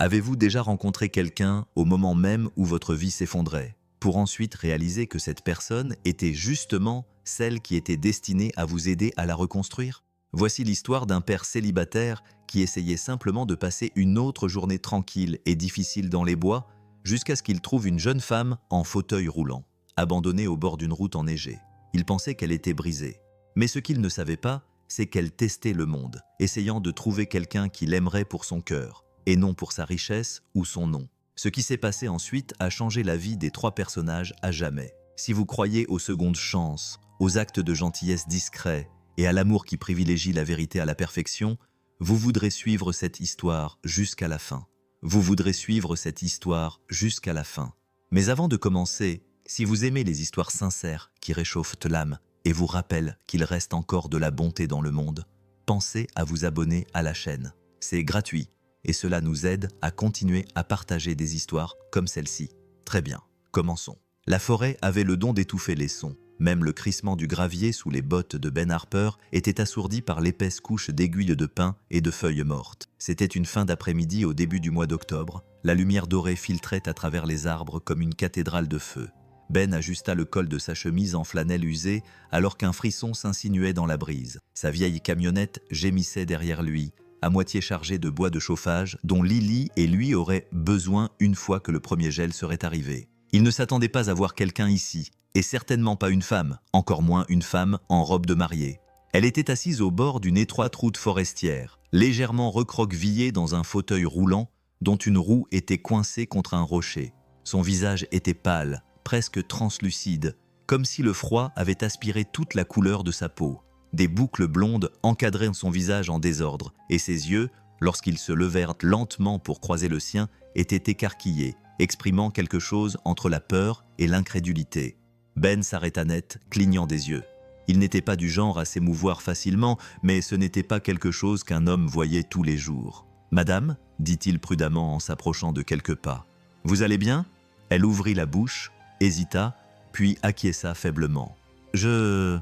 Avez-vous déjà rencontré quelqu'un au moment même où votre vie s'effondrait, pour ensuite réaliser que cette personne était justement celle qui était destinée à vous aider à la reconstruire? Voici l'histoire d'un père célibataire qui essayait simplement de passer une autre journée tranquille et difficile dans les bois jusqu'à ce qu'il trouve une jeune femme en fauteuil roulant, abandonnée au bord d'une route enneigée. Il pensait qu'elle était brisée. Mais ce qu'il ne savait pas, c'est qu'elle testait le monde, essayant de trouver quelqu'un qui l'aimerait pour son cœur, et non pour sa richesse ou son nom. Ce qui s'est passé ensuite a changé la vie des trois personnages à jamais. Si vous croyez aux secondes chances, aux actes de gentillesse discrets et à l'amour qui privilégie la vérité à la perfection, vous voudrez suivre cette histoire jusqu'à la fin. Vous voudrez suivre cette histoire jusqu'à la fin. Mais avant de commencer, si vous aimez les histoires sincères qui réchauffent l'âme et vous rappellent qu'il reste encore de la bonté dans le monde, pensez à vous abonner à la chaîne. C'est gratuit et cela nous aide à continuer à partager des histoires comme celle-ci. Très bien, commençons. La forêt avait le don d'étouffer les sons. Même le crissement du gravier sous les bottes de Ben Harper était assourdi par l'épaisse couche d'aiguilles de pin et de feuilles mortes. C'était une fin d'après-midi au début du mois d'octobre. La lumière dorée filtrait à travers les arbres comme une cathédrale de feu. Ben ajusta le col de sa chemise en flanelle usée alors qu'un frisson s'insinuait dans la brise. Sa vieille camionnette gémissait derrière lui, à moitié chargée de bois de chauffage dont Lily et lui auraient besoin une fois que le premier gel serait arrivé. Il ne s'attendait pas à voir quelqu'un ici, et certainement pas une femme, encore moins une femme en robe de mariée. Elle était assise au bord d'une étroite route forestière, légèrement recroquevillée dans un fauteuil roulant dont une roue était coincée contre un rocher. Son visage était pâle, presque translucide, comme si le froid avait aspiré toute la couleur de sa peau. Des boucles blondes encadraient son visage en désordre, et ses yeux, lorsqu'ils se levèrent lentement pour croiser le sien, étaient écarquillés, exprimant quelque chose entre la peur et l'incrédulité. Ben s'arrêta net, clignant des yeux. Il n'était pas du genre à s'émouvoir facilement, mais ce n'était pas quelque chose qu'un homme voyait tous les jours. « Madame » dit-il prudemment en s'approchant de quelques pas. « Vous allez bien » Elle ouvrit la bouche, hésita, puis acquiesça faiblement. « Je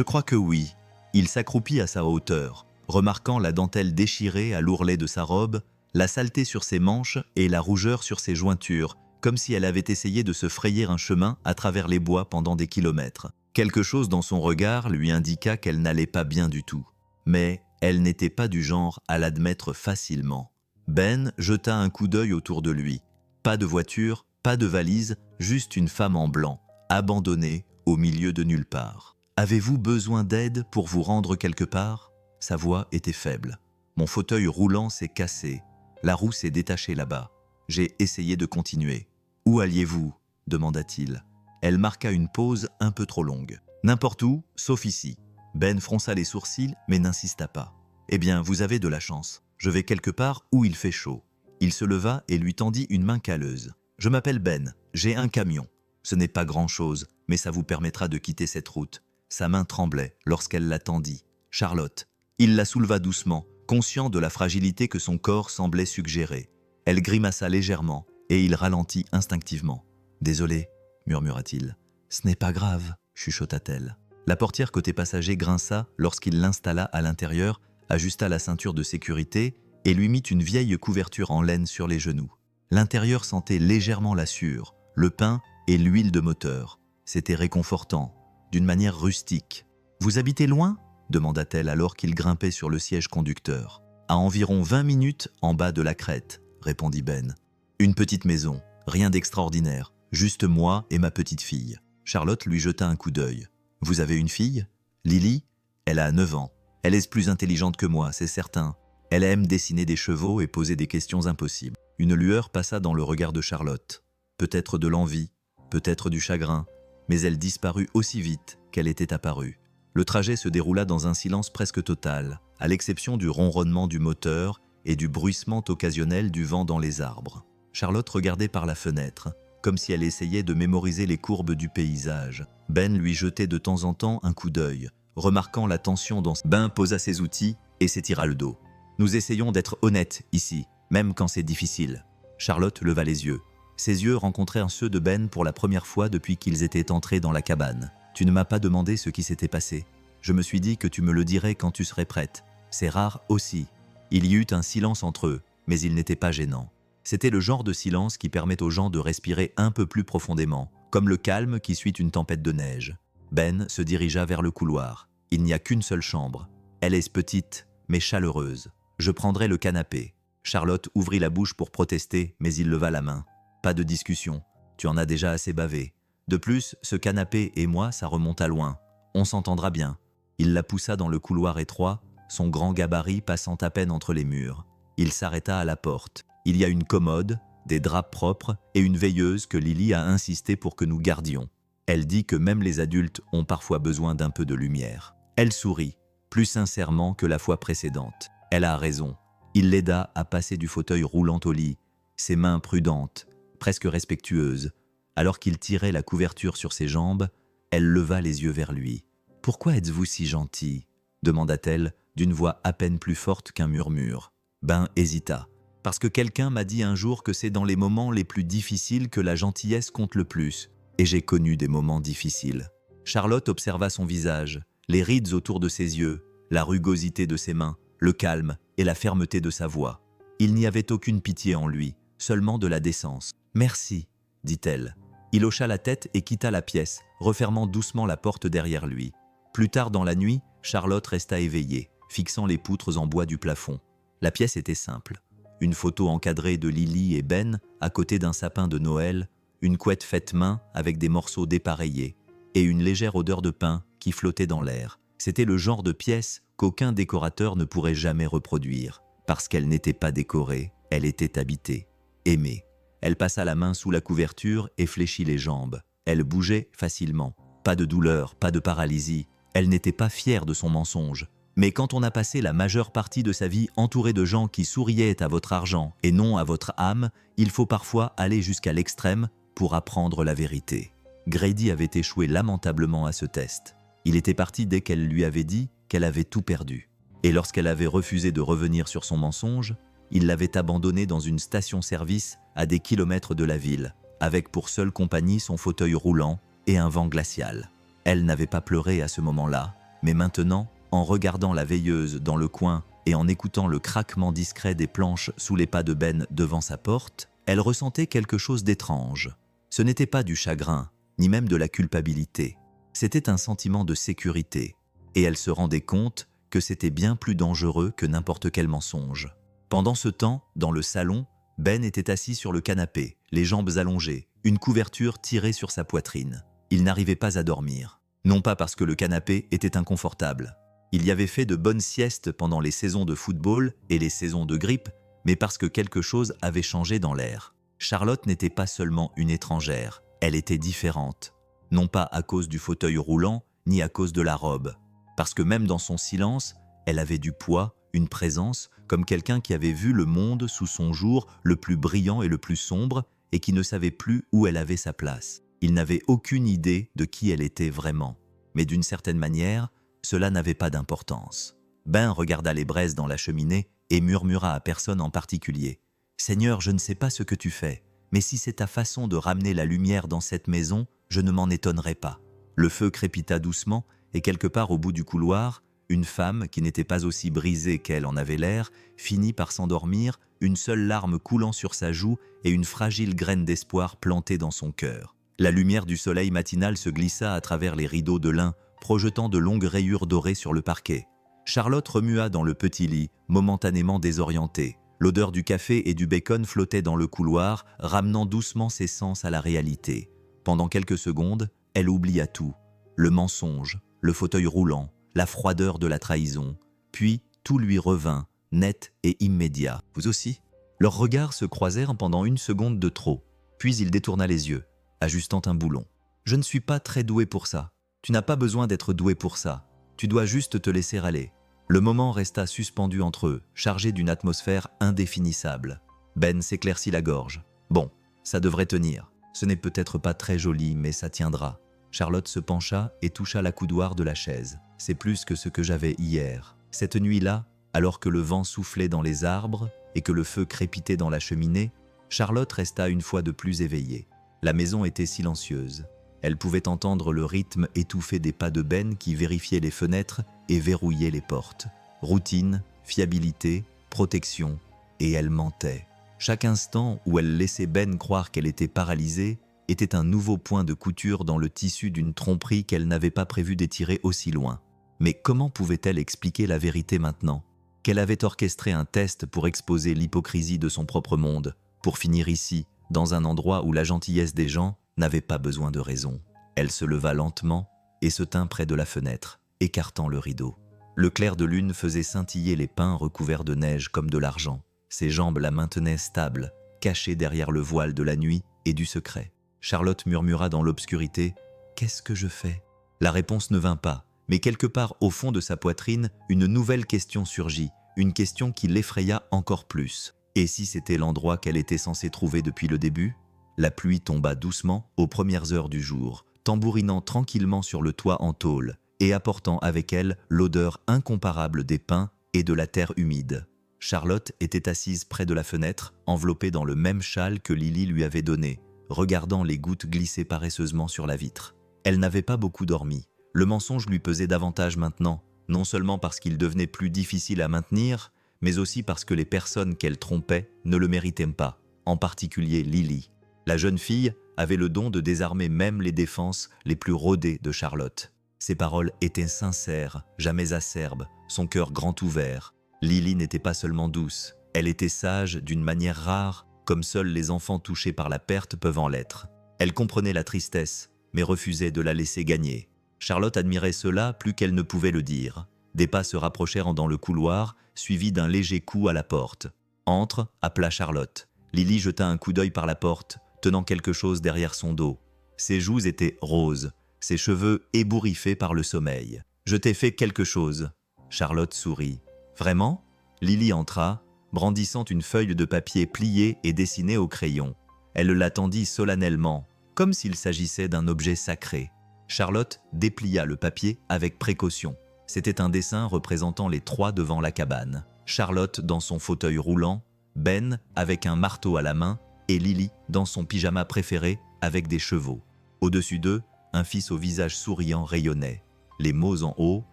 crois que oui. » Il s'accroupit à sa hauteur, remarquant la dentelle déchirée à l'ourlet de sa robe, la saleté sur ses manches et la rougeur sur ses jointures, comme si elle avait essayé de se frayer un chemin à travers les bois pendant des kilomètres. Quelque chose dans son regard lui indiqua qu'elle n'allait pas bien du tout. Mais elle n'était pas du genre à l'admettre facilement. Ben jeta un coup d'œil autour de lui. Pas de voiture, pas de valise, juste une femme en blanc, abandonnée au milieu de nulle part. « Avez-vous besoin d'aide pour vous rendre quelque part ?» Sa voix était faible. « Mon fauteuil roulant s'est cassé. La roue s'est détachée là-bas. J'ai essayé de continuer. »« Où alliez-vous » demanda-t-il. Elle marqua une pause un peu trop longue. « N'importe où, sauf ici. » Ben fronça les sourcils, mais n'insista pas. « Eh bien, vous avez de la chance. Je vais quelque part où il fait chaud. » Il se leva et lui tendit une main calleuse. « Je m'appelle Ben, j'ai un camion. Ce n'est pas grand-chose, mais ça vous permettra de quitter cette route. » Sa main tremblait lorsqu'elle la tendit. « Charlotte. » Il la souleva doucement, conscient de la fragilité que son corps semblait suggérer. Elle grimaça légèrement et il ralentit instinctivement. « Désolé, » murmura-t-il. « Ce n'est pas grave, » chuchota-t-elle. La portière côté passager grinça lorsqu'il l'installa à l'intérieur, ajusta la ceinture de sécurité et lui mit une vieille couverture en laine sur les genoux. L'intérieur sentait légèrement la sueur, le pain et l'huile de moteur. C'était réconfortant, d'une manière rustique. « Vous habitez loin ?» demanda-t-elle alors qu'il grimpait sur le siège conducteur. « À environ 20 minutes en bas de la crête, » répondit Ben. « Une petite maison, rien d'extraordinaire, juste moi et ma petite fille. » Charlotte lui jeta un coup d'œil. « Vous avez une fille ? Lily ? Elle a 9 ans. Elle est plus intelligente que moi, c'est certain. Elle aime dessiner des chevaux et poser des questions impossibles. » Une lueur passa dans le regard de Charlotte. Peut-être de l'envie, peut-être du chagrin, mais elle disparut aussi vite qu'elle était apparue. Le trajet se déroula dans un silence presque total, à l'exception du ronronnement du moteur et du bruissement occasionnel du vent dans les arbres. Charlotte regardait par la fenêtre, comme si elle essayait de mémoriser les courbes du paysage. Ben lui jetait de temps en temps un coup d'œil, remarquant la tension dans... Ben posa ses outils et s'étira le dos. « Nous essayons d'être honnêtes ici, même quand c'est difficile. » Charlotte leva les yeux. Ses yeux rencontrèrent ceux de Ben pour la première fois depuis qu'ils étaient entrés dans la cabane. « Tu ne m'as pas demandé ce qui s'était passé. Je me suis dit que tu me le dirais quand tu serais prête. C'est rare aussi. » Il y eut un silence entre eux, mais il n'était pas gênant. C'était le genre de silence qui permet aux gens de respirer un peu plus profondément, comme le calme qui suit une tempête de neige. Ben se dirigea vers le couloir. Il n'y a qu'une seule chambre. Elle est petite, mais chaleureuse. Je prendrai le canapé. Charlotte ouvrit la bouche pour protester, mais il leva la main. Pas de discussion. Tu en as déjà assez bavé. De plus, ce canapé et moi, ça remonte à loin. On s'entendra bien. Il la poussa dans le couloir étroit, son grand gabarit passant à peine entre les murs. Il s'arrêta à la porte. Il y a une commode, des draps propres et une veilleuse que Lily a insisté pour que nous gardions. Elle dit que même les adultes ont parfois besoin d'un peu de lumière. Elle sourit, plus sincèrement que la fois précédente. Elle a raison. Il l'aida à passer du fauteuil roulant au lit, ses mains prudentes, presque respectueuses. Alors qu'il tirait la couverture sur ses jambes, elle leva les yeux vers lui. « Pourquoi êtes-vous si gentil ?» demanda-t-elle d'une voix à peine plus forte qu'un murmure. Ben hésita. « Parce que quelqu'un m'a dit un jour que c'est dans les moments les plus difficiles que la gentillesse compte le plus. Et j'ai connu des moments difficiles. » Charlotte observa son visage, les rides autour de ses yeux, la rugosité de ses mains, le calme et la fermeté de sa voix. Il n'y avait aucune pitié en lui, seulement de la décence. « Merci, » dit-elle. Il hocha la tête et quitta la pièce, refermant doucement la porte derrière lui. Plus tard dans la nuit, Charlotte resta éveillée, fixant les poutres en bois du plafond. La pièce était simple. Une photo encadrée de Lily et Ben à côté d'un sapin de Noël, une couette faite main avec des morceaux dépareillés et une légère odeur de pain qui flottait dans l'air. C'était le genre de pièce qu'aucun décorateur ne pourrait jamais reproduire. Parce qu'elle n'était pas décorée, elle était habitée, aimée. Elle passa la main sous la couverture et fléchit les jambes. Elle bougeait facilement. Pas de douleur, pas de paralysie. Elle n'était pas fière de son mensonge. Mais quand on a passé la majeure partie de sa vie entouré de gens qui souriaient à votre argent et non à votre âme, il faut parfois aller jusqu'à l'extrême pour apprendre la vérité. Grady avait échoué lamentablement à ce test. Il était parti dès qu'elle lui avait dit qu'elle avait tout perdu. Et lorsqu'elle avait refusé de revenir sur son mensonge, il l'avait abandonnée dans une station-service à des kilomètres de la ville, avec pour seule compagnie son fauteuil roulant et un vent glacial. Elle n'avait pas pleuré à ce moment-là, mais maintenant, en regardant la veilleuse dans le coin et en écoutant le craquement discret des planches sous les pas de Ben devant sa porte, elle ressentait quelque chose d'étrange. Ce n'était pas du chagrin, ni même de la culpabilité. C'était un sentiment de sécurité, et elle se rendait compte que c'était bien plus dangereux que n'importe quel mensonge. Pendant ce temps, dans le salon, Ben était assis sur le canapé, les jambes allongées, une couverture tirée sur sa poitrine. Il n'arrivait pas à dormir. Non pas parce que le canapé était inconfortable. Il y avait fait de bonnes siestes pendant les saisons de football et les saisons de grippe, mais parce que quelque chose avait changé dans l'air. Charlotte n'était pas seulement une étrangère, elle était différente. Non pas à cause du fauteuil roulant, ni à cause de la robe. Parce que même dans son silence, elle avait du poids, une présence, comme quelqu'un qui avait vu le monde sous son jour le plus brillant et le plus sombre, et qui ne savait plus où elle avait sa place. Il n'avait aucune idée de qui elle était vraiment. Mais d'une certaine manière, cela n'avait pas d'importance. Ben regarda les braises dans la cheminée et murmura à personne en particulier. « Seigneur, je ne sais pas ce que tu fais, mais si c'est ta façon de ramener la lumière dans cette maison, je ne m'en étonnerai pas. » Le feu crépita doucement et quelque part au bout du couloir, une femme, qui n'était pas aussi brisée qu'elle en avait l'air, finit par s'endormir, une seule larme coulant sur sa joue et une fragile graine d'espoir plantée dans son cœur. La lumière du soleil matinal se glissa à travers les rideaux de lin, projetant de longues rayures dorées sur le parquet. Charlotte remua dans le petit lit, momentanément désorientée. L'odeur du café et du bacon flottait dans le couloir, ramenant doucement ses sens à la réalité. Pendant quelques secondes, elle oublia tout. Le mensonge, le fauteuil roulant, la froideur de la trahison. Puis, tout lui revint, net et immédiat. Vous aussi ? Leurs regards se croisèrent pendant une seconde de trop. Puis il détourna les yeux, ajustant un boulon. « Je ne suis pas très doué pour ça. Tu n'as pas besoin d'être doué pour ça. Tu dois juste te laisser aller. » Le moment resta suspendu entre eux, chargé d'une atmosphère indéfinissable. Ben s'éclaircit la gorge. « Bon, ça devrait tenir. Ce n'est peut-être pas très joli, mais ça tiendra. » Charlotte se pencha et toucha l'accoudoir de la chaise. « C'est plus que ce que j'avais hier. Cette nuit-là, alors que le vent soufflait dans les arbres et que le feu crépitait dans la cheminée, Charlotte resta une fois de plus éveillée. La maison était silencieuse. Elle pouvait entendre le rythme étouffé des pas de Ben qui vérifiait les fenêtres et verrouillait les portes. Routine, fiabilité, protection, et elle mentait. Chaque instant où elle laissait Ben croire qu'elle était paralysée était un nouveau point de couture dans le tissu d'une tromperie qu'elle n'avait pas prévu d'étirer aussi loin. Mais comment pouvait-elle expliquer la vérité maintenant? Qu'elle avait orchestré un test pour exposer l'hypocrisie de son propre monde, pour finir ici, dans un endroit où la gentillesse des gens n'avait pas besoin de raison. Elle se leva lentement et se tint près de la fenêtre, écartant le rideau. Le clair de lune faisait scintiller les pins recouverts de neige comme de l'argent. Ses jambes la maintenaient stable, cachée derrière le voile de la nuit et du secret. Charlotte murmura dans l'obscurité « Qu'est-ce que je fais ?» La réponse ne vint pas, mais quelque part au fond de sa poitrine, une nouvelle question surgit, une question qui l'effraya encore plus. Et si c'était l'endroit qu'elle était censée trouver depuis le début? La pluie tomba doucement aux premières heures du jour, tambourinant tranquillement sur le toit en tôle et apportant avec elle l'odeur incomparable des pins et de la terre humide. Charlotte était assise près de la fenêtre, enveloppée dans le même châle que Lily lui avait donné, regardant les gouttes glisser paresseusement sur la vitre. Elle n'avait pas beaucoup dormi. Le mensonge lui pesait davantage maintenant, non seulement parce qu'il devenait plus difficile à maintenir, mais aussi parce que les personnes qu'elle trompait ne le méritaient pas, en particulier Lily. La jeune fille avait le don de désarmer même les défenses les plus rodées de Charlotte. Ses paroles étaient sincères, jamais acerbes, son cœur grand ouvert. Lily n'était pas seulement douce, elle était sage d'une manière rare, comme seuls les enfants touchés par la perte peuvent en l'être. Elle comprenait la tristesse, mais refusait de la laisser gagner. Charlotte admirait cela plus qu'elle ne pouvait le dire. Des pas se rapprochèrent dans le couloir, suivis d'un léger coup à la porte. « Entre » appela Charlotte. Lily jeta un coup d'œil par la porte, tenant quelque chose derrière son dos. Ses joues étaient roses, ses cheveux ébouriffés par le sommeil. « Je t'ai fait quelque chose. » Charlotte sourit. « Vraiment ?» Lily entra, brandissant une feuille de papier pliée et dessinée au crayon. Elle la tendit solennellement, comme s'il s'agissait d'un objet sacré. Charlotte déplia le papier avec précaution. C'était un dessin représentant les trois devant la cabane. Charlotte dans son fauteuil roulant, Ben avec un marteau à la main et Lily dans son pyjama préféré avec des chevaux. Au-dessus d'eux, un fils au visage souriant rayonnait. Les mots en haut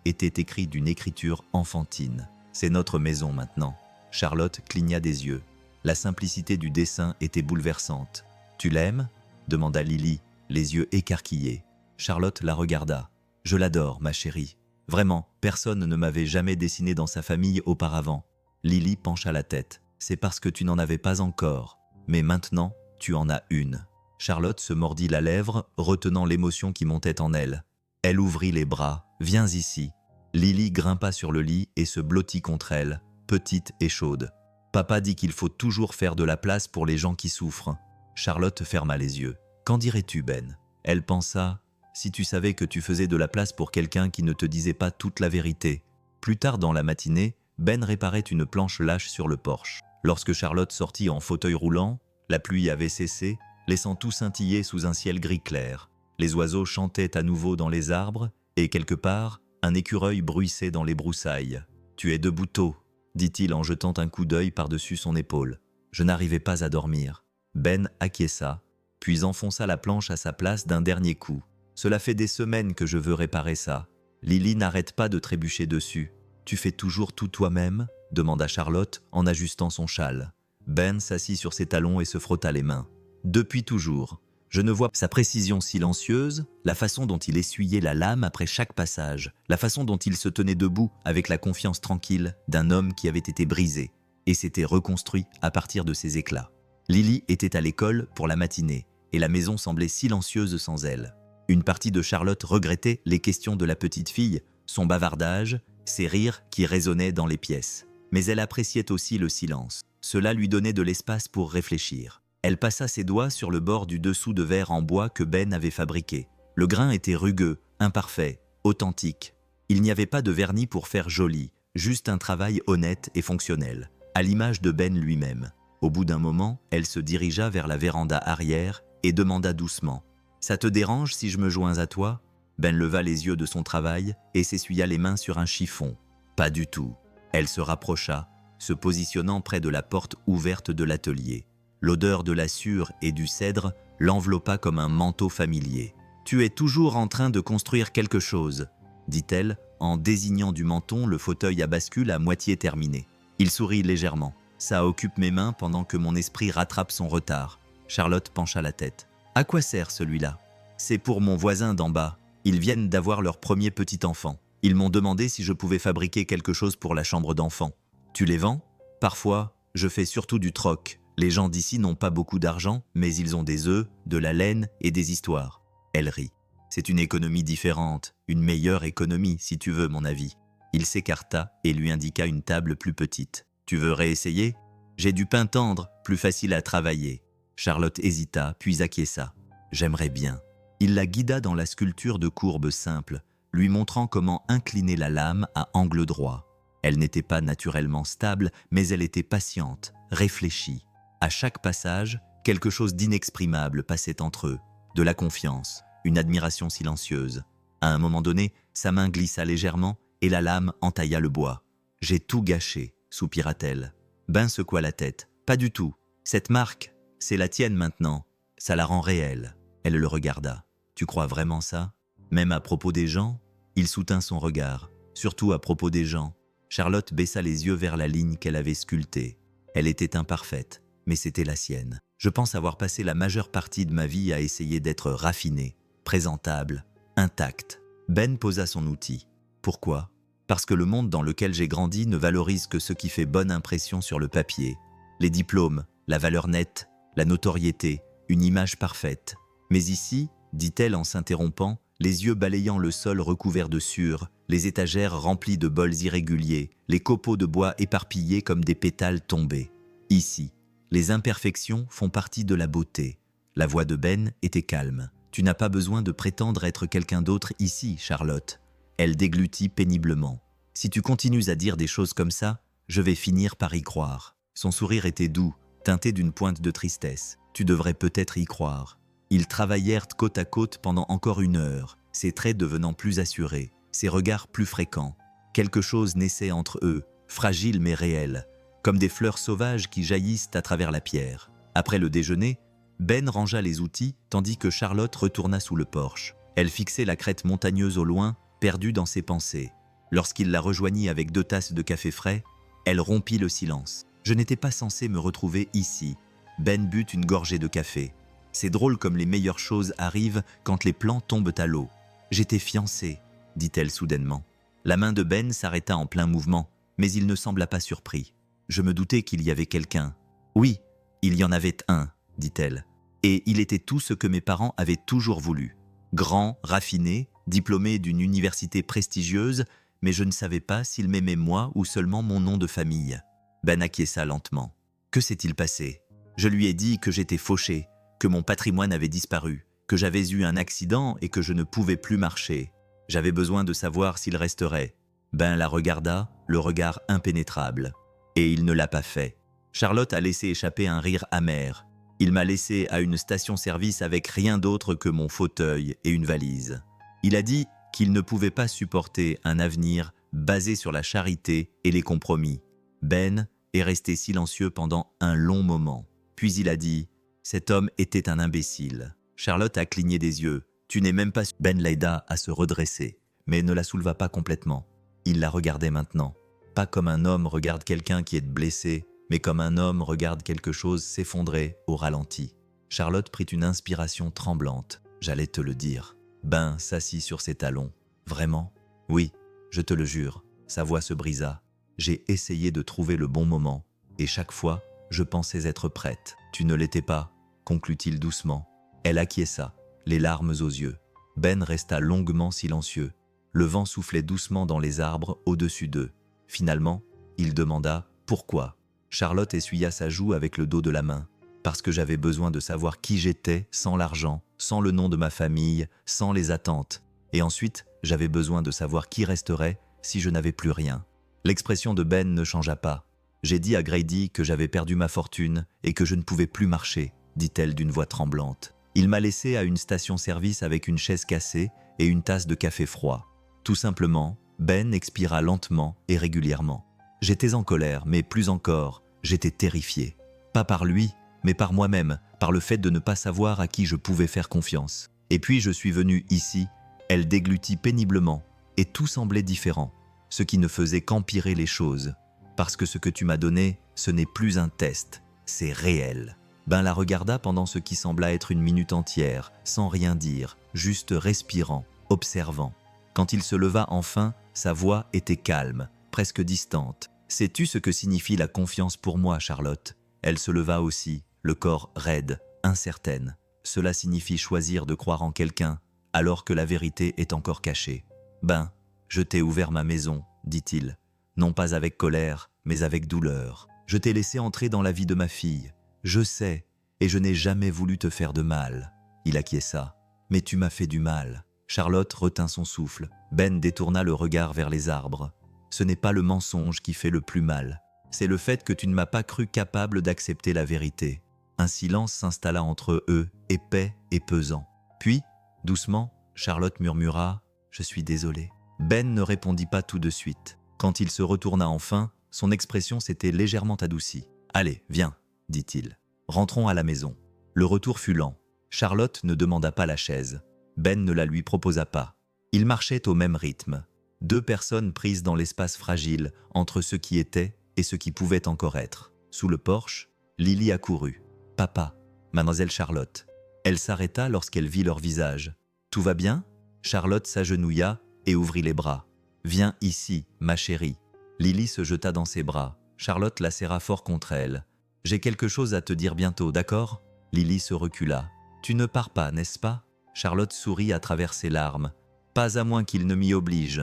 étaient écrits d'une écriture enfantine. « C'est notre maison maintenant. » Charlotte cligna des yeux. La simplicité du dessin était bouleversante. « Tu l'aimes ?» demanda Lily, les yeux écarquillés. Charlotte la regarda. « Je l'adore, ma chérie. Vraiment, personne ne m'avait jamais dessiné dans sa famille auparavant. » Lily pencha la tête. « C'est parce que tu n'en avais pas encore. Mais maintenant, tu en as une. » Charlotte se mordit la lèvre, retenant l'émotion qui montait en elle. Elle ouvrit les bras. « Viens ici. » Lily grimpa sur le lit et se blottit contre elle, petite et chaude. « Papa dit qu'il faut toujours faire de la place pour les gens qui souffrent. » Charlotte ferma les yeux. « Qu'en dirais-tu, Ben ?» Elle pensa « Si tu savais que tu faisais de la place pour quelqu'un qui ne te disait pas toute la vérité. » Plus tard dans la matinée, Ben réparait une planche lâche sur le porche. Lorsque Charlotte sortit en fauteuil roulant, la pluie avait cessé, laissant tout scintiller sous un ciel gris clair. Les oiseaux chantaient à nouveau dans les arbres, et quelque part, un écureuil bruissait dans les broussailles. « Tu es debout tôt », dit-il en jetant un coup d'œil par-dessus son épaule. Je n'arrivais pas à dormir. Ben acquiesça, puis enfonça la planche à sa place d'un dernier coup. « Cela fait des semaines que je veux réparer ça. Lily n'arrête pas de trébucher dessus. Tu fais toujours tout toi-même ?» demanda Charlotte en ajustant son châle. Ben s'assit sur ses talons et se frotta les mains. « Depuis toujours. Je ne vois sa précision silencieuse, la façon dont il essuyait la lame après chaque passage, la façon dont il se tenait debout avec la confiance tranquille d'un homme qui avait été brisé et s'était reconstruit à partir de ses éclats. Lily était à l'école pour la matinée et la maison semblait silencieuse sans elle. Une partie de Charlotte regrettait les questions de la petite fille, son bavardage, ses rires qui résonnaient dans les pièces. Mais elle appréciait aussi le silence. Cela lui donnait de l'espace pour réfléchir. Elle passa ses doigts sur le bord du dessous de verre en bois que Ben avait fabriqué. Le grain était rugueux, imparfait, authentique. Il n'y avait pas de vernis pour faire joli, juste un travail honnête et fonctionnel, à l'image de Ben lui-même. Au bout d'un moment, elle se dirigea vers la véranda arrière et demanda doucement « Ça te dérange si je me joins à toi ?» Ben leva les yeux de son travail et s'essuya les mains sur un chiffon. « Pas du tout. » Elle se rapprocha, se positionnant près de la porte ouverte de l'atelier. L'odeur de la sûre et du cèdre l'enveloppa comme un manteau familier. « Tu es toujours en train de construire quelque chose », dit-elle en désignant du menton le fauteuil à bascule à moitié terminé. Il sourit légèrement. Ça occupe mes mains pendant que mon esprit rattrape son retard. Charlotte pencha la tête. À quoi sert celui-là? C'est pour mon voisin d'en bas. Ils viennent d'avoir leur premier petit enfant. Ils m'ont demandé si je pouvais fabriquer quelque chose pour la chambre d'enfant. Tu les vends? Parfois, je fais surtout du troc. Les gens d'ici n'ont pas beaucoup d'argent, mais ils ont des œufs, de la laine et des histoires. Elle rit. C'est une économie différente, une meilleure économie, si tu veux mon avis. Il s'écarta et lui indiqua une table plus petite. Tu veux réessayer? J'ai du pain tendre, plus facile à travailler. Charlotte hésita, puis acquiesça. J'aimerais bien. Il la guida dans la sculpture de courbes simples, lui montrant comment incliner la lame à angle droit. Elle n'était pas naturellement stable, mais elle était patiente, réfléchie. À chaque passage, quelque chose d'inexprimable passait entre eux, de la confiance, une admiration silencieuse. À un moment donné, sa main glissa légèrement et la lame entailla le bois. « J'ai tout gâché », soupira-t-elle. Ben secoua la tête. « Pas du tout. Cette marque, c'est la tienne maintenant. Ça la rend réelle. » Elle le regarda. « Tu crois vraiment ça? Même à propos des gens ?» Il soutint son regard. Surtout à propos des gens. Charlotte baissa les yeux vers la ligne qu'elle avait sculptée. Elle était imparfaite, mais c'était la sienne. Je pense avoir passé la majeure partie de ma vie à essayer d'être raffiné, présentable, intact. Ben posa son outil. Pourquoi? Parce que le monde dans lequel j'ai grandi ne valorise que ce qui fait bonne impression sur le papier. Les diplômes, la valeur nette, la notoriété, une image parfaite. Mais ici, dit-elle en s'interrompant, les yeux balayant le sol recouvert de sueur, les étagères remplies de bols irréguliers, les copeaux de bois éparpillés comme des pétales tombés. Ici, les imperfections font partie de la beauté. La voix de Ben était calme. « Tu n'as pas besoin de prétendre être quelqu'un d'autre ici, Charlotte. » Elle déglutit péniblement. « Si tu continues à dire des choses comme ça, je vais finir par y croire. » Son sourire était doux, teinté d'une pointe de tristesse. « Tu devrais peut-être y croire. » Ils travaillèrent côte à côte pendant encore 1 heure, ses traits devenant plus assurés, ses regards plus fréquents. Quelque chose naissait entre eux, fragile mais réel, comme des fleurs sauvages qui jaillissent à travers la pierre. Après le déjeuner, Ben rangea les outils tandis que Charlotte retourna sous le porche. Elle fixait la crête montagneuse au loin, perdue dans ses pensées. Lorsqu'il la rejoignit avec 2 tasses de café frais, elle rompit le silence. « Je n'étais pas censé me retrouver ici. » Ben but une gorgée de café. « C'est drôle comme les meilleures choses arrivent quand les plans tombent à l'eau. J'étais fiancée, » dit-elle soudainement. La main de Ben s'arrêta en plein mouvement, mais il ne sembla pas surpris. « Je me doutais qu'il y avait quelqu'un. »« Oui, il y en avait un, » dit-elle. « Et il était tout ce que mes parents avaient toujours voulu. Grand, raffiné, diplômé d'une université prestigieuse, mais je ne savais pas s'il m'aimait moi ou seulement mon nom de famille. » Ben acquiesça lentement. « Que s'est-il passé? » Je lui ai dit que j'étais fauché, que mon patrimoine avait disparu, que j'avais eu un accident et que je ne pouvais plus marcher. J'avais besoin de savoir s'il resterait. Ben la regarda, le regard impénétrable. Et il ne l'a pas fait. Charlotte a laissé échapper un rire amer. Il m'a laissé à une station-service avec rien d'autre que mon fauteuil et une valise. Il a dit qu'il ne pouvait pas supporter un avenir basé sur la charité et les compromis. Ben est resté silencieux pendant un long moment. Puis il a dit « Cet homme était un imbécile. » Charlotte a cligné des yeux. « Tu n'es même pas... » Ben l'aida à se redresser, mais ne la souleva pas complètement. Il la regardait maintenant. Pas comme un homme regarde quelqu'un qui est blessé, mais comme un homme regarde quelque chose s'effondrer au ralenti. Charlotte prit une inspiration tremblante. « J'allais te le dire. » Ben s'assit sur ses talons. « Vraiment? » ?»« Oui, je te le jure. » Sa voix se brisa. « J'ai essayé de trouver le bon moment, et chaque fois, je pensais être prête. Tu ne l'étais pas, » conclut-il doucement. Elle acquiesça, les larmes aux yeux. Ben resta longuement silencieux. Le vent soufflait doucement dans les arbres au-dessus d'eux. Finalement, il demanda « Pourquoi ?» Charlotte essuya sa joue avec le dos de la main. « Parce que j'avais besoin de savoir qui j'étais sans l'argent, sans le nom de ma famille, sans les attentes. Et ensuite, j'avais besoin de savoir qui resterait si je n'avais plus rien. » L'expression de Ben ne changea pas. « J'ai dit à Grady que j'avais perdu ma fortune et que je ne pouvais plus marcher, » dit-elle d'une voix tremblante. Il m'a laissé à une station-service avec une chaise cassée et une tasse de café froid. Tout simplement, Ben expira lentement et régulièrement. J'étais en colère, mais plus encore, j'étais terrifié. Pas par lui, mais par moi-même, par le fait de ne pas savoir à qui je pouvais faire confiance. Et puis je suis venu ici, elle déglutit péniblement, et tout semblait différent, ce qui ne faisait qu'empirer les choses. parce que ce que tu m'as donné, ce n'est plus un test, c'est réel. » Ben la regarda pendant ce qui sembla être une minute entière, sans rien dire, juste respirant, observant. Quand il se leva enfin, sa voix était calme, presque distante. « Sais-tu ce que signifie la confiance pour moi, Charlotte ?» Elle se leva aussi, le corps raide, incertaine. « Cela signifie choisir de croire en quelqu'un, alors que la vérité est encore cachée. »« Ben, je t'ai ouvert ma maison, » dit-il. « Non pas avec colère, mais avec douleur. Je t'ai laissé entrer dans la vie de ma fille. Je sais, et je n'ai jamais voulu te faire de mal. » Il acquiesça. « Mais tu m'as fait du mal. » Charlotte retint son souffle. Ben détourna le regard vers les arbres. « Ce n'est pas le mensonge qui fait le plus mal. C'est le fait que tu ne m'as pas cru capable d'accepter la vérité. » Un silence s'installa entre eux, épais et pesant. Puis, doucement, Charlotte murmura « Je suis désolée. » Ben ne répondit pas tout de suite. Quand il se retourna enfin, son expression s'était légèrement adoucie. « Allez, viens, » dit-il. « Rentrons à la maison. » Le retour fut lent. Charlotte ne demanda pas la chaise. Ben ne la lui proposa pas. Ils marchaient au même rythme. Deux personnes prises dans l'espace fragile entre ce qui était et ce qui pouvait encore être. Sous le porche, Lily accourut. « Papa, mademoiselle Charlotte. » Elle s'arrêta lorsqu'elle vit leur visage. « Tout va bien ?» Charlotte s'agenouilla et ouvrit les bras. « Viens ici, ma chérie. » Lily se jeta dans ses bras. Charlotte la serra fort contre elle. « J'ai quelque chose à te dire bientôt, d'accord ?» Lily se recula. « Tu ne pars pas, n'est-ce pas ?» Charlotte sourit à travers ses larmes. « Pas à moins qu'il ne m'y oblige. »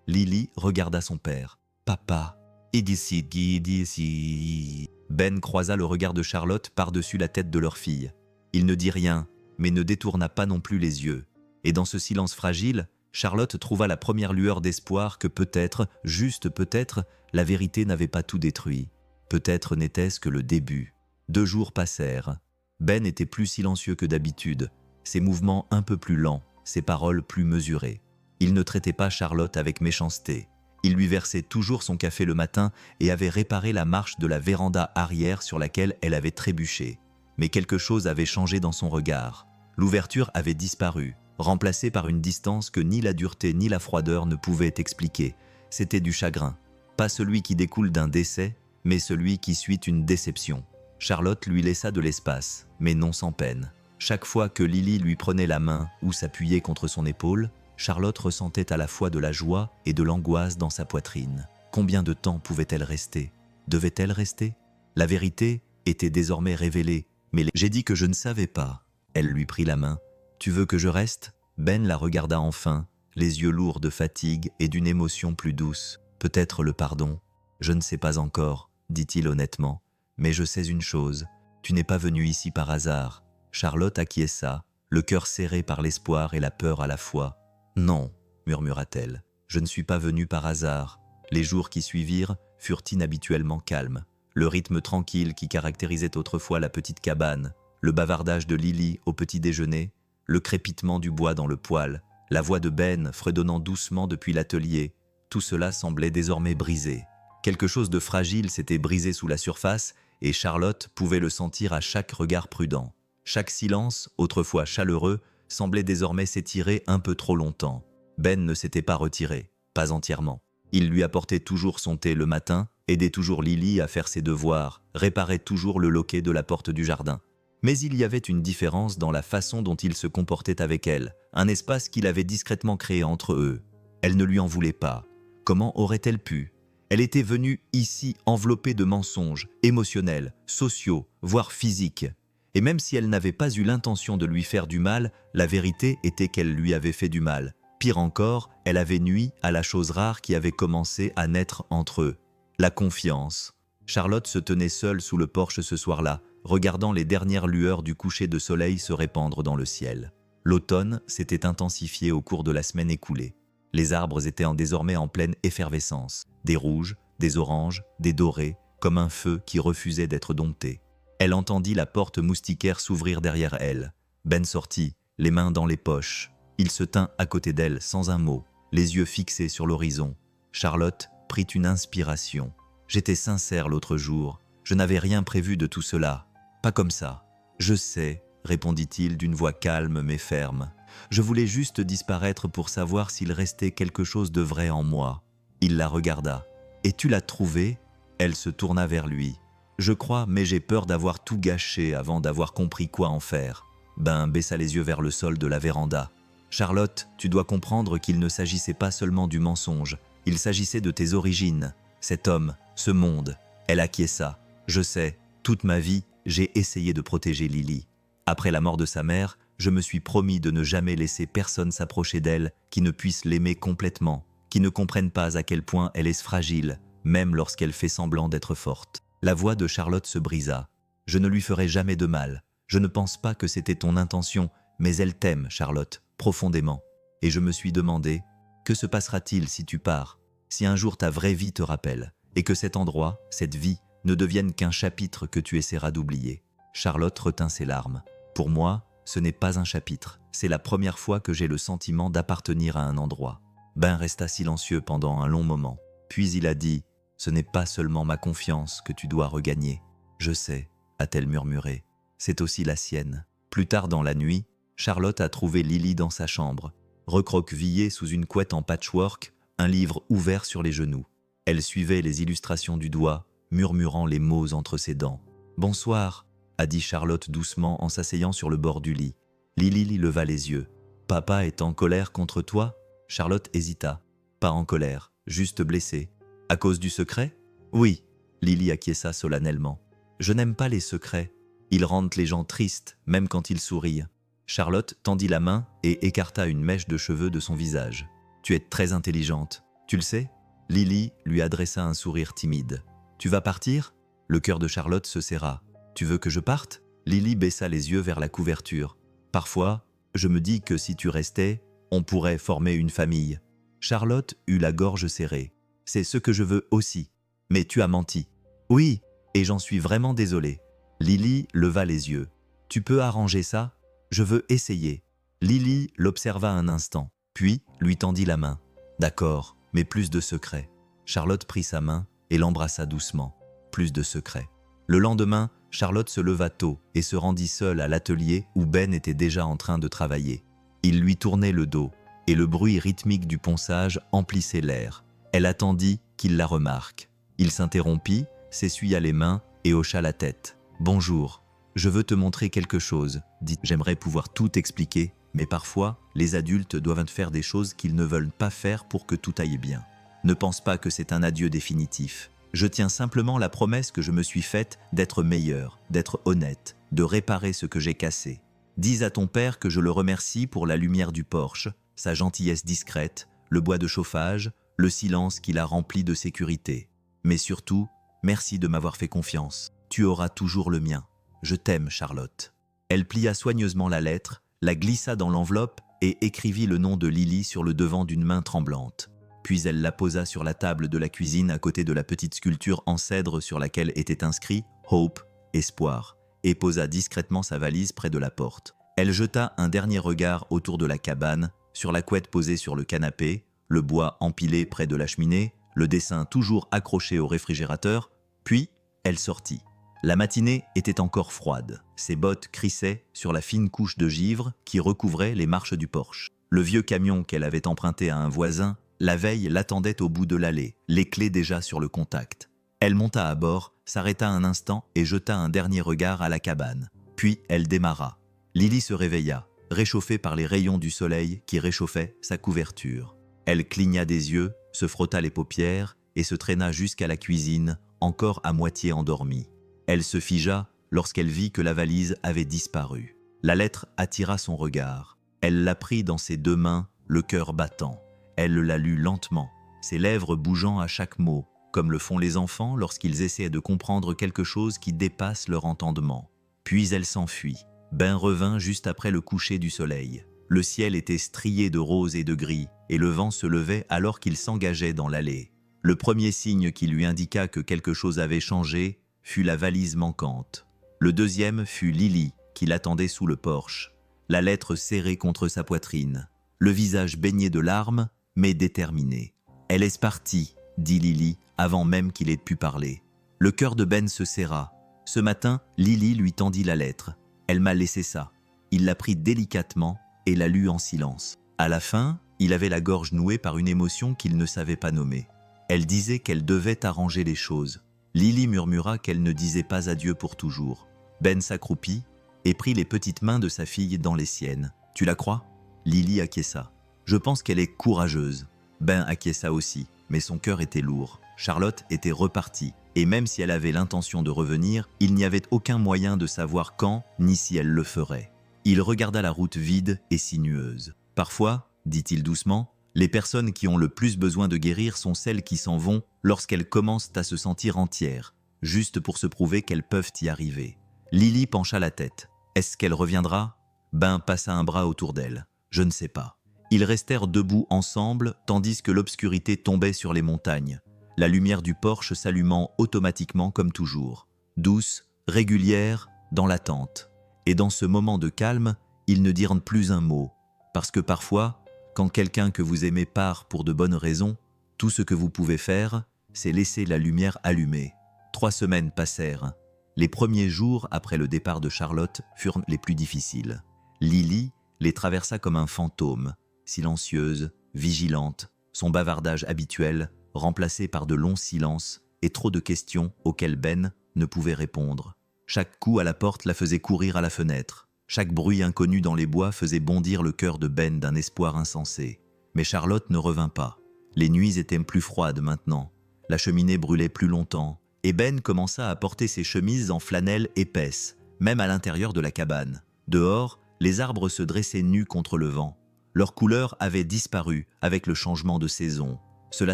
Lily regarda son père. « Papa, ici. » Ben croisa le regard de Charlotte par-dessus la tête de leur fille. Il ne dit rien, mais ne détourna pas non plus les yeux. Et dans ce silence fragile, Charlotte trouva la première lueur d'espoir que peut-être, juste peut-être, la vérité n'avait pas tout détruit. Peut-être n'était-ce que le début. 2 jours passèrent. Ben était plus silencieux que d'habitude, ses mouvements un peu plus lents, ses paroles plus mesurées. Il ne traitait pas Charlotte avec méchanceté. Il lui versait toujours son café le matin et avait réparé la marche de la véranda arrière sur laquelle elle avait trébuché. Mais quelque chose avait changé dans son regard. L'ouverture avait disparu, remplacée par une distance que ni la dureté ni la froideur ne pouvaient expliquer. C'était du chagrin. Pas celui qui découle d'un décès, mais celui qui suit une déception. Charlotte lui laissa de l'espace, mais non sans peine. Chaque fois que Lily lui prenait la main ou s'appuyait contre son épaule, Charlotte ressentait à la fois de la joie et de l'angoisse dans sa poitrine. Combien de temps pouvait-elle rester? Devait-elle rester? La vérité était désormais révélée, mais j'ai dit que je ne savais pas. Elle lui prit la main. « Tu veux que je reste ?» Ben la regarda enfin, les yeux lourds de fatigue et d'une émotion plus douce. « Peut-être le pardon. Je ne sais pas encore, » dit-il honnêtement. « Mais je sais une chose, tu n'es pas venu ici par hasard. » Charlotte acquiesça, le cœur serré par l'espoir et la peur à la fois. « Non, » murmura-t-elle, « je ne suis pas venue par hasard. » Les jours qui suivirent furent inhabituellement calmes. Le rythme tranquille qui caractérisait autrefois la petite cabane, le bavardage de Lily au petit déjeuner, le crépitement du bois dans le poêle, la voix de Ben fredonnant doucement depuis l'atelier, tout cela semblait désormais brisé. Quelque chose de fragile s'était brisé sous la surface et Charlotte pouvait le sentir à chaque regard prudent. Chaque silence, autrefois chaleureux, semblait désormais s'étirer un peu trop longtemps. Ben ne s'était pas retiré, pas entièrement. Il lui apportait toujours son thé le matin, aidait toujours Lily à faire ses devoirs, réparait toujours le loquet de la porte du jardin. Mais il y avait une différence dans la façon dont il se comportait avec elle, un espace qu'il avait discrètement créé entre eux. Elle ne lui en voulait pas. Comment aurait-elle pu? Elle était venue ici enveloppée de mensonges, émotionnels, sociaux, voire physiques. Et même si elle n'avait pas eu l'intention de lui faire du mal, la vérité était qu'elle lui avait fait du mal. Pire encore, elle avait nui à la chose rare qui avait commencé à naître entre eux. La confiance. Charlotte se tenait seule sous le porche ce soir-là, regardant les dernières lueurs du coucher de soleil se répandre dans le ciel. L'automne s'était intensifié au cours de la semaine écoulée. Les arbres étaient désormais en pleine effervescence. Des rouges, des oranges, des dorés, comme un feu qui refusait d'être dompté. Elle entendit la porte moustiquaire s'ouvrir derrière elle. Ben sortit, les mains dans les poches. Il se tint à côté d'elle sans un mot, les yeux fixés sur l'horizon. Charlotte prit une inspiration. « J'étais sincère l'autre jour. Je n'avais rien prévu de tout cela. Pas comme ça. »« Je sais, » répondit-il d'une voix calme mais ferme. « Je voulais juste disparaître pour savoir s'il restait quelque chose de vrai en moi. » Il la regarda. « Et tu l'as trouvé ?» Elle se tourna vers lui. « Je crois, mais j'ai peur d'avoir tout gâché avant d'avoir compris quoi en faire. » Ben baissa les yeux vers le sol de la véranda. « Charlotte, tu dois comprendre qu'il ne s'agissait pas seulement du mensonge. Il s'agissait de tes origines. Cet homme, ce monde. » Elle acquiesça. « Je sais, toute ma vie, j'ai essayé de protéger Lily. Après la mort de sa mère, je me suis promis de ne jamais laisser personne s'approcher d'elle qui ne puisse l'aimer complètement, qui ne comprenne pas à quel point elle est fragile, même lorsqu'elle fait semblant d'être forte. » La voix de Charlotte se brisa. « Je ne lui ferai jamais de mal. Je ne pense pas que c'était ton intention, mais elle t'aime, Charlotte, profondément. Et je me suis demandé, que se passera-t-il si tu pars, si un jour ta vraie vie te rappelle, et que cet endroit, cette vie, ne devienne qu'un chapitre que tu essaieras d'oublier. » Charlotte retint ses larmes. « Pour moi, ce n'est pas un chapitre. C'est la première fois que j'ai le sentiment d'appartenir à un endroit. » Ben resta silencieux pendant un long moment. Puis il a dit, « Ce n'est pas seulement ma confiance que tu dois regagner. »« Je sais, » a-t-elle murmuré. « C'est aussi la sienne. » Plus tard dans la nuit, Charlotte a trouvé Lily dans sa chambre, recroquevillée sous une couette en patchwork, un livre ouvert sur les genoux. Elle suivait les illustrations du doigt, murmurant les mots entre ses dents. « Bonsoir », a dit Charlotte doucement en s'asseyant sur le bord du lit. Lily leva les yeux. « Papa est en colère contre toi ?» Charlotte hésita. « Pas en colère, juste blessée. »« À cause du secret ?»« Oui. » Lily acquiesça solennellement. « Je n'aime pas les secrets. Ils rendent les gens tristes, même quand ils sourient. » Charlotte tendit la main et écarta une mèche de cheveux de son visage. « Tu es très intelligente. Tu le sais ?» Lily lui adressa un sourire timide. « Tu vas partir ?» Le cœur de Charlotte se serra. « Tu veux que je parte ?» Lily baissa les yeux vers la couverture. « Parfois, je me dis que si tu restais, on pourrait former une famille. » Charlotte eut la gorge serrée. « C'est ce que je veux aussi. Mais tu as menti. »« Oui, et j'en suis vraiment désolée. » Lily leva les yeux. « Tu peux arranger ça ? Je veux essayer. » Lily l'observa un instant, puis lui tendit la main. « D'accord, mais plus de secrets. » Charlotte prit sa main et l'embrassa doucement. Plus de secrets. Le lendemain, Charlotte se leva tôt et se rendit seule à l'atelier où Ben était déjà en train de travailler. Il lui tournait le dos et le bruit rythmique du ponçage emplissait l'air. Elle attendit qu'il la remarque. Il s'interrompit, s'essuya les mains et hocha la tête. « Bonjour, je veux te montrer quelque chose, dit. J'aimerais pouvoir tout expliquer, mais parfois, les adultes doivent faire des choses qu'ils ne veulent pas faire pour que tout aille bien. Ne pense pas que c'est un adieu définitif. Je tiens simplement la promesse que je me suis faite d'être meilleure, d'être honnête, de réparer ce que j'ai cassé. Dis à ton père que je le remercie pour la lumière du porche, sa gentillesse discrète, le bois de chauffage, le silence qu'il a rempli de sécurité. Mais surtout, merci de m'avoir fait confiance. Tu auras toujours le mien. Je t'aime, Charlotte. » Elle plia soigneusement la lettre, la glissa dans l'enveloppe et écrivit le nom de Lily sur le devant d'une main tremblante. Puis elle la posa sur la table de la cuisine à côté de la petite sculpture en cèdre sur laquelle était inscrit « Hope, espoir », et posa discrètement sa valise près de la porte. Elle jeta un dernier regard autour de la cabane, sur la couette posée sur le canapé, le bois empilé près de la cheminée, le dessin toujours accroché au réfrigérateur, puis elle sortit. La matinée était encore froide. Ses bottes crissaient sur la fine couche de givre qui recouvrait les marches du porche. Le vieux camion qu'elle avait emprunté à un voisin, la veille, l'attendait au bout de l'allée, les clés déjà sur le contact. Elle monta à bord, s'arrêta un instant et jeta un dernier regard à la cabane. Puis elle démarra. Lily se réveilla, réchauffée par les rayons du soleil qui réchauffaient sa couverture. Elle cligna des yeux, se frotta les paupières et se traîna jusqu'à la cuisine, encore à moitié endormie. Elle se figea lorsqu'elle vit que la valise avait disparu. La lettre attira son regard. Elle la prit dans ses deux mains, le cœur battant. Elle la lut lentement, ses lèvres bougeant à chaque mot, comme le font les enfants lorsqu'ils essaient de comprendre quelque chose qui dépasse leur entendement. Puis elle s'enfuit. Ben revint juste après le coucher du soleil. Le ciel était strié de rose et de gris, et le vent se levait alors qu'il s'engageait dans l'allée. Le premier signe qui lui indiqua que quelque chose avait changé fut la valise manquante. Le deuxième fut Lily, qui l'attendait sous le porche, la lettre serrée contre sa poitrine, le visage baigné de larmes, mais déterminé. « Elle est partie », dit Lily, avant même qu'il ait pu parler. Le cœur de Ben se serra. Ce matin, Lily lui tendit la lettre. Elle m'a laissé ça. Il la prit délicatement et la lut en silence. À la fin, il avait la gorge nouée par une émotion qu'il ne savait pas nommer. Elle disait qu'elle devait arranger les choses. Lily murmura qu'elle ne disait pas adieu pour toujours. Ben s'accroupit et prit les petites mains de sa fille dans les siennes. « Tu la crois ?» Lily acquiesça. « Je pense qu'elle est courageuse. » Ben acquiesça aussi, mais son cœur était lourd. Charlotte était repartie, et même si elle avait l'intention de revenir, il n'y avait aucun moyen de savoir quand ni si elle le ferait. Il regarda la route vide et sinueuse. « Parfois, dit-il doucement, les personnes qui ont le plus besoin de guérir sont celles qui s'en vont lorsqu'elles commencent à se sentir entières, juste pour se prouver qu'elles peuvent y arriver. » Lily pencha la tête. Est-ce qu'elle reviendra? Ben passa un bras autour d'elle. Je ne sais pas. Ils restèrent debout ensemble tandis que l'obscurité tombait sur les montagnes, la lumière du porche s'allumant automatiquement comme toujours, douce, régulière, dans l'attente. Et dans ce moment de calme, ils ne dirent plus un mot, parce que parfois, quand quelqu'un que vous aimez part pour de bonnes raisons, tout ce que vous pouvez faire, c'est laisser la lumière allumée. 3 semaines passèrent. Les premiers jours après le départ de Charlotte furent les plus difficiles. Lily les traversa comme un fantôme, silencieuse, vigilante, son bavardage habituel, remplacé par de longs silences et trop de questions auxquelles Ben ne pouvait répondre. Chaque coup à la porte la faisait courir à la fenêtre. Chaque bruit inconnu dans les bois faisait bondir le cœur de Ben d'un espoir insensé. Mais Charlotte ne revint pas. Les nuits étaient plus froides maintenant. La cheminée brûlait plus longtemps. Et Ben commença à porter ses chemises en flanelle épaisse, même à l'intérieur de la cabane. Dehors, les arbres se dressaient nus contre le vent. Leur couleur avait disparu avec le changement de saison. Cela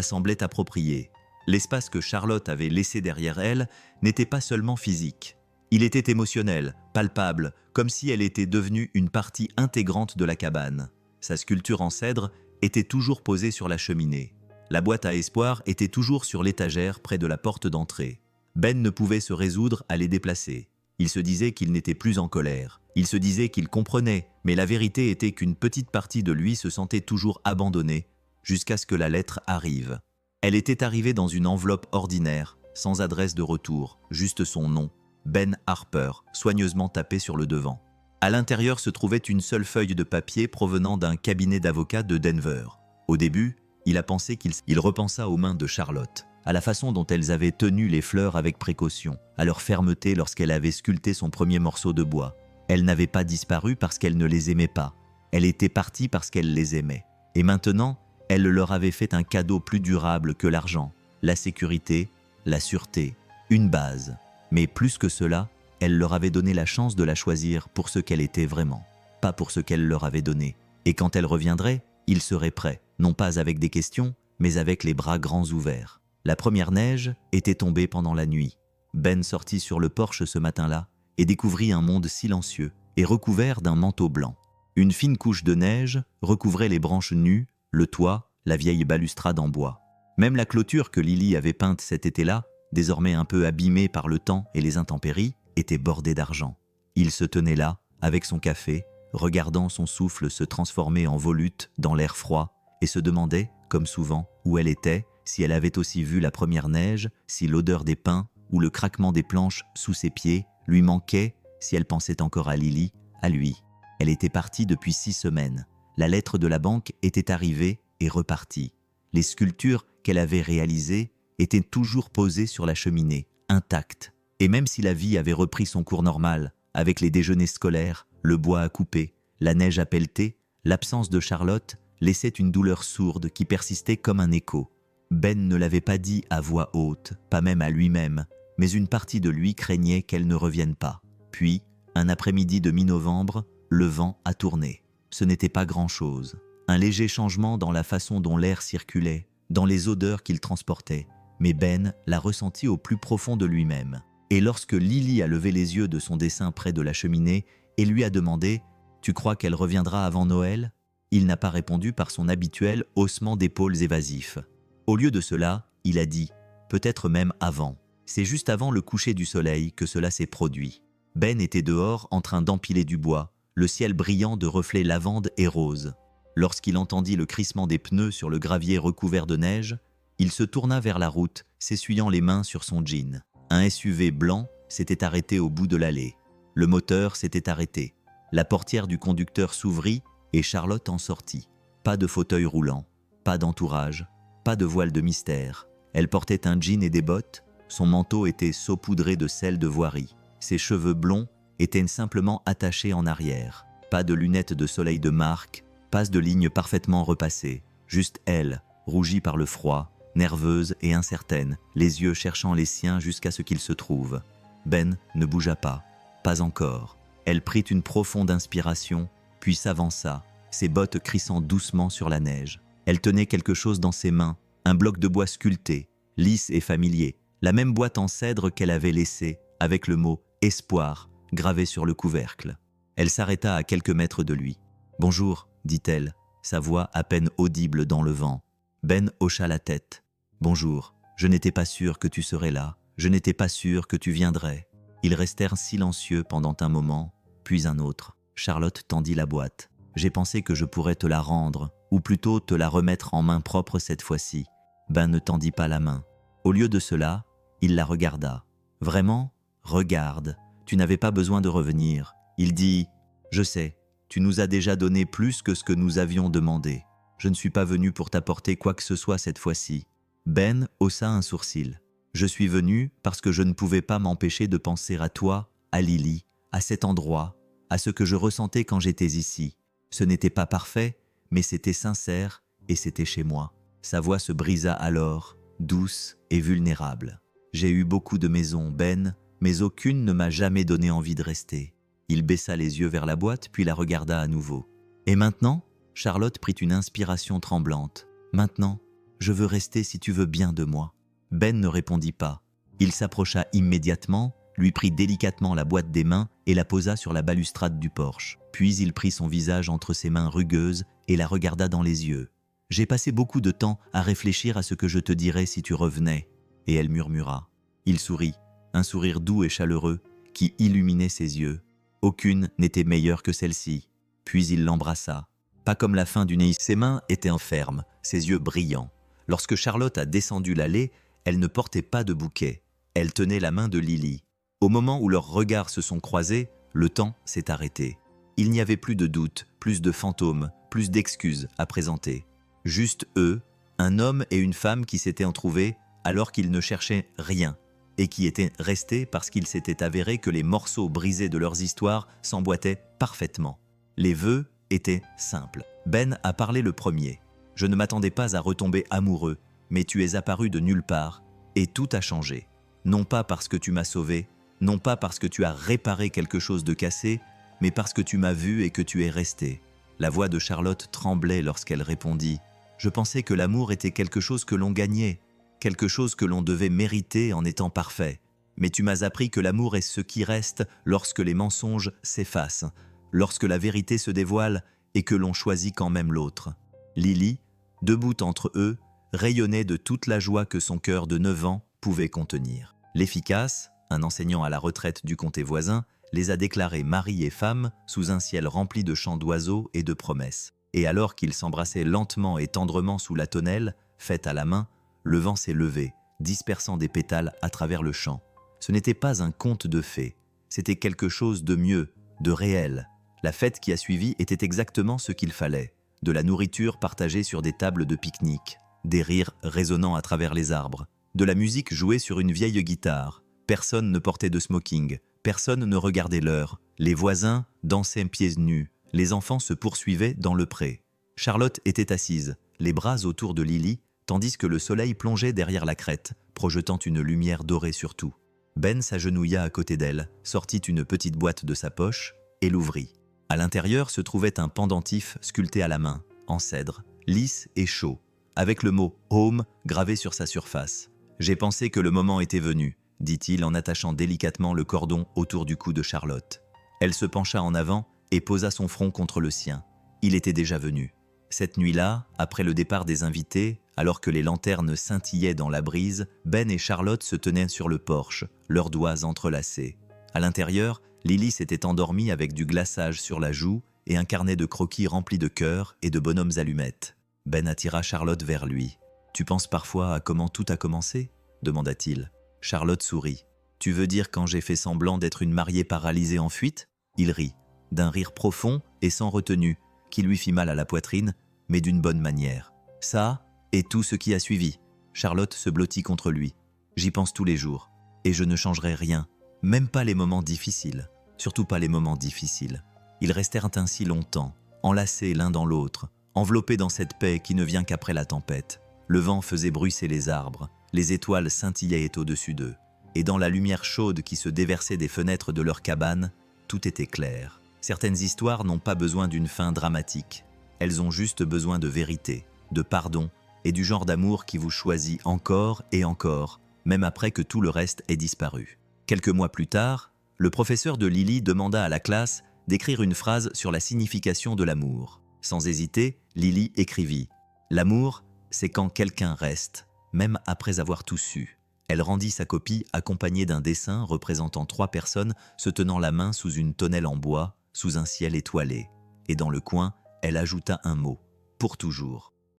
semblait approprié. L'espace que Charlotte avait laissé derrière elle n'était pas seulement physique. Il était émotionnel, palpable, comme si elle était devenue une partie intégrante de la cabane. Sa sculpture en cèdre était toujours posée sur la cheminée. La boîte à espoir était toujours sur l'étagère près de la porte d'entrée. Ben ne pouvait se résoudre à les déplacer. Il se disait qu'il n'était plus en colère. Il se disait qu'il comprenait, mais la vérité était qu'une petite partie de lui se sentait toujours abandonnée, jusqu'à ce que la lettre arrive. Elle était arrivée dans une enveloppe ordinaire, sans adresse de retour, juste son nom, Ben Harper, soigneusement tapé sur le devant. À l'intérieur se trouvait une seule feuille de papier provenant d'un cabinet d'avocats de Denver. Au début, il a pensé qu'il repensa aux mains de Charlotte, à la façon dont elles avaient tenu les fleurs avec précaution, à leur fermeté lorsqu'elle avait sculpté son premier morceau de bois. Elle n'avait pas disparu parce qu'elle ne les aimait pas. Elle était partie parce qu'elle les aimait. Et maintenant, elle leur avait fait un cadeau plus durable que l'argent, la sécurité, la sûreté, une base. Mais plus que cela, elle leur avait donné la chance de la choisir pour ce qu'elle était vraiment, pas pour ce qu'elle leur avait donné. Et quand elle reviendrait, ils seraient prêts, non pas avec des questions, mais avec les bras grands ouverts. La première neige était tombée pendant la nuit. Ben sortit sur le porche ce matin-là et découvrit un monde silencieux et recouvert d'un manteau blanc. Une fine couche de neige recouvrait les branches nues, le toit, la vieille balustrade en bois. Même la clôture que Lily avait peinte cet été-là, désormais un peu abîmée par le temps et les intempéries, était bordée d'argent. Il se tenait là, avec son café, regardant son souffle se transformer en volute dans l'air froid, et se demandait, comme souvent, où elle était, si elle avait aussi vu la première neige, si l'odeur des pins ou le craquement des planches sous ses pieds lui manquait, si elle pensait encore à Lily, à lui. Elle était partie depuis 6 semaines. La lettre de la banque était arrivée et repartie. Les sculptures qu'elle avait réalisées étaient toujours posées sur la cheminée, intactes. Et même si la vie avait repris son cours normal, avec les déjeuners scolaires, le bois à couper, la neige à pelleter, l'absence de Charlotte laissait une douleur sourde qui persistait comme un écho. Ben ne l'avait pas dit à voix haute, pas même à lui-même, mais une partie de lui craignait qu'elle ne revienne pas. Puis, un après-midi de mi-novembre, le vent a tourné. Ce n'était pas grand-chose. Un léger changement dans la façon dont l'air circulait, dans les odeurs qu'il transportait, mais Ben l'a ressenti au plus profond de lui-même. Et lorsque Lily a levé les yeux de son dessin près de la cheminée et lui a demandé « Tu crois qu'elle reviendra avant Noël ?» il n'a pas répondu par son habituel haussement d'épaules évasif. Au lieu de cela, il a dit « Peut-être même avant ». C'est juste avant le coucher du soleil que cela s'est produit. Ben était dehors en train d'empiler du bois, le ciel brillant de reflets lavande et rose. Lorsqu'il entendit le crissement des pneus sur le gravier recouvert de neige, il se tourna vers la route, s'essuyant les mains sur son jean. Un SUV blanc s'était arrêté au bout de l'allée. Le moteur s'était arrêté. La portière du conducteur s'ouvrit et Charlotte en sortit. Pas de fauteuil roulant, pas d'entourage, pas de voile de mystère. Elle portait un jean et des bottes, Son manteau était saupoudré de sel de voirie. Ses cheveux blonds étaient simplement attachés en arrière. Pas de lunettes de soleil de marque, pas de lignes parfaitement repassées. Juste elle, rougie par le froid, nerveuse et incertaine, les yeux cherchant les siens jusqu'à ce qu'ils se trouvent. Ben ne bougea pas. Pas encore. Elle prit une profonde inspiration, puis s'avança, ses bottes crissant doucement sur la neige. Elle tenait quelque chose dans ses mains, un bloc de bois sculpté, lisse et familier, la même boîte en cèdre qu'elle avait laissée, avec le mot « Espoir » gravé sur le couvercle. Elle s'arrêta à quelques mètres de lui. « Bonjour », dit-elle, sa voix à peine audible dans le vent. Ben hocha la tête. « Bonjour, je n'étais pas sûr que tu serais là, je n'étais pas sûr que tu viendrais. » Ils restèrent silencieux pendant un moment, puis un autre. Charlotte tendit la boîte. « J'ai pensé que je pourrais te la rendre, ou plutôt te la remettre en main propre cette fois-ci. » Ben ne tendit pas la main. Au lieu de cela, il la regarda. « Vraiment ? Regarde, tu n'avais pas besoin de revenir. » Il dit « Je sais, tu nous as déjà donné plus que ce que nous avions demandé. Je ne suis pas venu pour t'apporter quoi que ce soit cette fois-ci. » Ben haussa un sourcil. « Je suis venu parce que je ne pouvais pas m'empêcher de penser à toi, à Lily, à cet endroit, à ce que je ressentais quand j'étais ici. Ce n'était pas parfait, mais c'était sincère et c'était chez moi. » Sa voix se brisa alors, douce et vulnérable. « J'ai eu beaucoup de maisons, Ben, mais aucune ne m'a jamais donné envie de rester. » Il baissa les yeux vers la boîte, puis la regarda à nouveau. « Et maintenant ?» Charlotte prit une inspiration tremblante. « Maintenant, je veux rester si tu veux bien de moi. » Ben ne répondit pas. Il s'approcha immédiatement, lui prit délicatement la boîte des mains et la posa sur la balustrade du porche. Puis il prit son visage entre ses mains rugueuses et la regarda dans les yeux. « J'ai passé beaucoup de temps à réfléchir à ce que je te dirais si tu revenais. » Et elle murmura. Il sourit, un sourire doux et chaleureux qui illuminait ses yeux. Aucune n'était meilleure que celle-ci. Puis il l'embrassa. Pas comme la fin d'une Ses mains étaient fermes, ses yeux brillants. Lorsque Charlotte a descendu l'allée, elle ne portait pas de bouquet. Elle tenait la main de Lily. Au moment où leurs regards se sont croisés, le temps s'est arrêté. Il n'y avait plus de doute, plus de fantômes, plus d'excuses à présenter. Juste eux, un homme et une femme qui s'étaient entrouvés alors qu'ils ne cherchaient rien et qui étaient restés parce qu'il s'était avéré que les morceaux brisés de leurs histoires s'emboîtaient parfaitement. Les vœux étaient simples. Ben a parlé le premier. « Je ne m'attendais pas à retomber amoureux, mais tu es apparu de nulle part et tout a changé. Non pas parce que tu m'as sauvé, non pas parce que tu as réparé quelque chose de cassé, mais parce que tu m'as vu et que tu es resté. » La voix de Charlotte tremblait lorsqu'elle répondit « Je pensais que l'amour était quelque chose que l'on gagnait, quelque chose que l'on devait mériter en étant parfait. Mais tu m'as appris que l'amour est ce qui reste lorsque les mensonges s'effacent, lorsque la vérité se dévoile et que l'on choisit quand même l'autre. » Lily, debout entre eux, rayonnait de toute la joie que son cœur de 9 ans pouvait contenir. L'efficace, un enseignant à la retraite du comté voisin, les a déclarés mari et femme sous un ciel rempli de chants d'oiseaux et de promesses. Et alors qu'ils s'embrassaient lentement et tendrement sous la tonnelle, faite à la main, le vent s'est levé, dispersant des pétales à travers le champ. Ce n'était pas un conte de fées, c'était quelque chose de mieux, de réel. La fête qui a suivi était exactement ce qu'il fallait. De la nourriture partagée sur des tables de pique-nique, des rires résonnant à travers les arbres, de la musique jouée sur une vieille guitare. Personne ne portait de smoking, personne ne regardait l'heure. Les voisins dansaient pieds nus, les enfants se poursuivaient dans le pré. Charlotte était assise, les bras autour de Lily, tandis que le soleil plongeait derrière la crête, projetant une lumière dorée sur tout. Ben s'agenouilla à côté d'elle, sortit une petite boîte de sa poche et l'ouvrit. À l'intérieur se trouvait un pendentif sculpté à la main, en cèdre, lisse et chaud, avec le mot « Home » gravé sur sa surface. « J'ai pensé que le moment était venu », dit-il en attachant délicatement le cordon autour du cou de Charlotte. Elle se pencha en avant et posa son front contre le sien. Il était déjà venu. Cette nuit-là, après le départ des invités, alors que les lanternes scintillaient dans la brise, Ben et Charlotte se tenaient sur le porche, leurs doigts entrelacés. À l'intérieur, Lily s'était endormie avec du glaçage sur la joue et un carnet de croquis rempli de cœurs et de bonhommes allumettes. Ben attira Charlotte vers lui. « Tu penses parfois à comment tout a commencé ?» demanda-t-il. Charlotte sourit. « Tu veux dire quand j'ai fait semblant d'être une mariée paralysée en fuite ?» Il rit, d'un rire profond et sans retenue, qui lui fit mal à la poitrine, mais d'une bonne manière. « Ça, et tout ce qui a suivi. » Charlotte se blottit contre lui. J'y pense tous les jours. Et je ne changerai rien, même pas les moments difficiles. Surtout pas les moments difficiles. Ils restèrent ainsi longtemps, enlacés l'un dans l'autre, enveloppés dans cette paix qui ne vient qu'après la tempête. Le vent faisait bruisser les arbres, les étoiles scintillaient au-dessus d'eux. Et dans la lumière chaude qui se déversait des fenêtres de leur cabane, tout était clair. Certaines histoires n'ont pas besoin d'une fin dramatique. Elles ont juste besoin de vérité, de pardon et du genre d'amour qui vous choisit encore et encore, même après que tout le reste ait disparu. Quelques mois plus tard, le professeur de Lily demanda à la classe d'écrire une phrase sur la signification de l'amour. Sans hésiter, Lily écrivit « L'amour, c'est quand quelqu'un reste, même après avoir tout su. » Elle rendit sa copie accompagnée d'un dessin représentant 3 personnes se tenant la main sous une tonnelle en bois, sous un ciel étoilé. Et dans le coin, elle ajouta un mot, pour toujours.